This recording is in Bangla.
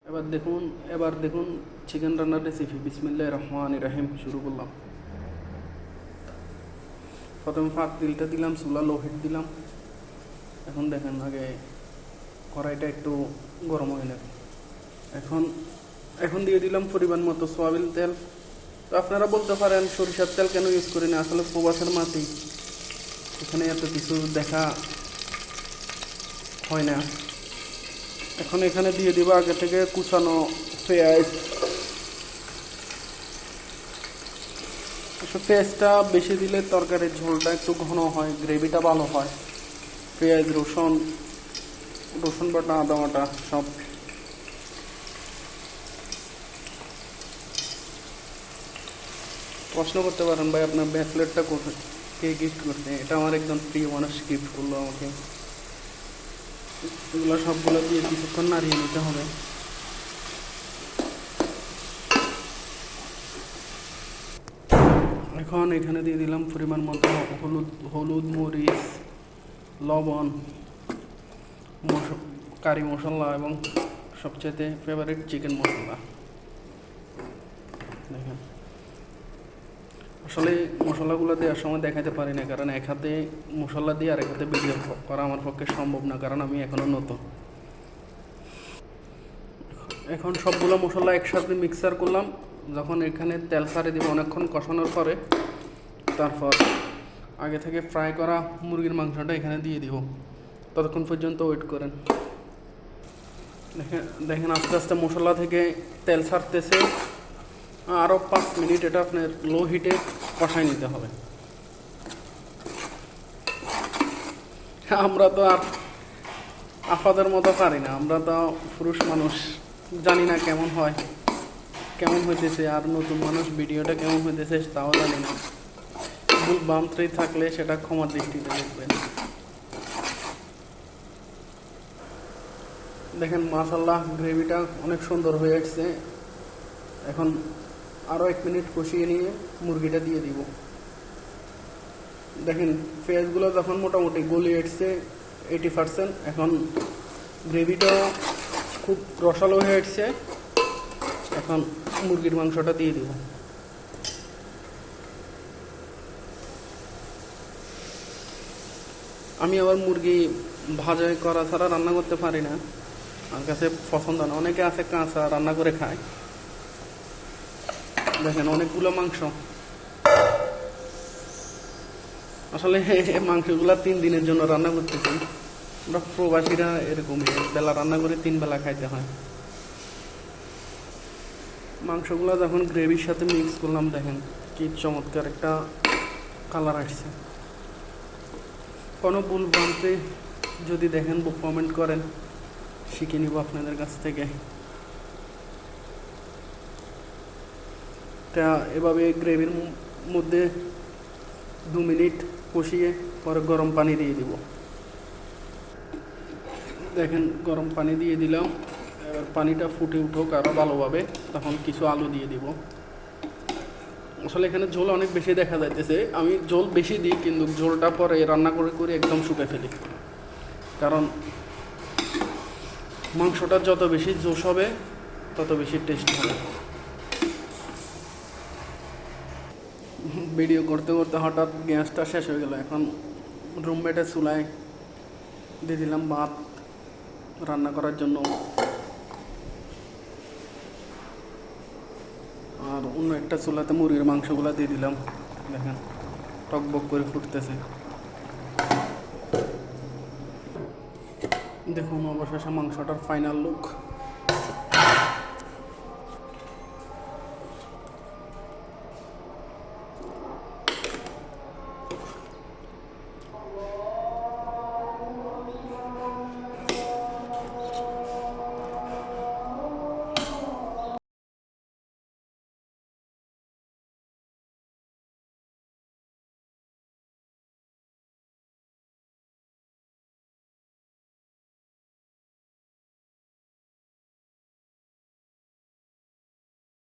এবার দেখুন চিকেন রান্নার রেসিপি। বিসমিল্লাহির রহমানির রহিম শুরু করলাম। প্রথমে তিলটা দিলাম, চুলা লো হিট দিলাম। এখন দেখেন আগে কড়াইটা একটু গরম হয়ে নেবে। এখন দিয়ে দিলাম পরিমাণ মতো সয়াবিন তেল। তো আপনারা বলতে পারেন সরিষার তেল কেন ইউজ করি না, আসলে প্রবাসের মাটি এখানে এত কিছু দেখা হয় না। এখন এখানে দিয়ে দিব আগে থেকে কুচানো পেঁয়াজ। পেঁয়াজটা বেশি দিলে তরকারির ঝোলটা একটু ঘন হয়, গ্রেভিটা ভালো হয়। পেঁয়াজ, রসুন বাটা, আদা বাটা সব। প্রশ্ন করতে পারেন ভাই আপনার ব্রেসলেটটা কোথায়, কে গিফট করছে? এটা আমার একজন প্রিয় মানুষ গিফট করলো আমাকে। এগুলো সবগুলো দিয়ে কিছুক্ষণ নাড়িয়ে নিতে হবে। এখন এখানে দিয়ে দিলাম পরিমাণ মতো হলুদ, মরিচ, লবণ, কারি মশলা এবং সবচেয়ে ফেভারিট চিকেন মশলা। দেখেন আসলে মশলাগুলো দেওয়ার সময় দেখাতে পারি না, কারণ এক হাতে মশলা দিয়ে আর এক হাতে ভিডিও করা আমার পক্ষে সম্ভব না, কারণ আমি এখনও নতুন। এখন সবগুলো মশলা একসাথে মিক্সার করলাম। যখন এখানে তেল ছাড়ে দিব অনেকক্ষণ কষানোর পরে, তারপর আগে থেকে ফ্রাই করা মুরগির মাংসটা এখানে দিয়ে দিব। ততক্ষণ পর্যন্ত ওয়েট করেন। দেখেন আস্তে আস্তে মশলা থেকে তেল ছাড়তেছে। আরও 5 মিনিট এটা আপনার লো হিটে কষাই নিতে হবে। আমরা তো আর আফাদের মতো পারি না, আমরা তো পুরুষ মানুষ, জানি না কেমন হইতেছে। আর নতুন মানুষ ভিডিওটা কেমন হইতেছে তাও জানি না। ভুল ভ্রান্তি থাকলে সেটা ক্ষমার দৃষ্টিতে দেখবেন। দেখেন মাশাআল্লাহ গ্রেভিটা অনেক সুন্দর হয়ে আসছে। এখন আরও 1 মিনিট কষিয়ে নিয়ে মুরগিটা দিয়ে দিব। দেখেন পেঁয়াজগুলো যখন মোটামুটি গলিয়ে এসছে 80%, এখন গ্রেভিটা খুব রসালো হয়ে এসছে। এখন মুরগির মাংসটা দিয়ে দিব। আমি আবার মুরগি ভাজা করা ছাড়া রান্না করতে পারি না, আমার কাছে পছন্দ না। অনেকে আছে কাঁচা রান্না করে খায়। দেখেন অনেকগুলো মাংস, আসলে মাংসগুলো 3 দিনের জন্য রান্না করতেছি। আমরা প্রবাসীরা এরকমই, বেলা রান্না করে 3 বেলা খাইতে হয়। মাংসগুলো যখন গ্রেভির সাথে মিক্স করলাম, দেখেন কি চমৎকার একটা কালার আসছে। কোনো ভুল ভ্রান্তি যদি দেখেন কমেন্ট করেন, শিখে নিব আপনাদের কাছ থেকে। তা এভাবে গ্রেভির মধ্যে 2 মিনিট কষিয়ে পরে গরম পানি দিয়ে দিব। দেখেন গরম পানি দিয়ে দিলাম। এবার পানিটা ফুটে উঠুক আরও ভালোভাবে, তখন কিছু আলু দিয়ে দিব। আসলে এখানে ঝোল অনেক বেশি দেখা যাইতেছে, আমি ঝোল বেশি দিই, কিন্তু ঝোলটা পরে রান্না করে একদম শুকে ফেলি। কারণ মাংসটা যত বেশি জোশ হবে তত বেশি টেস্ট হবে। ভিডিও করতে করতে হঠাৎ গ্যাসটা শেষ হয়ে গেল। এখন রুমমেটের চুলায় দিয়ে দিলাম ভাত রান্না করার জন্য, আর অন্য একটা চুলাতে মুরগির মাংসগুলো দিয়ে দিলাম। দেখেন টকবক করে ফুটতেছে। দেখুন অবশেষে মাংসটার ফাইনাল লুক।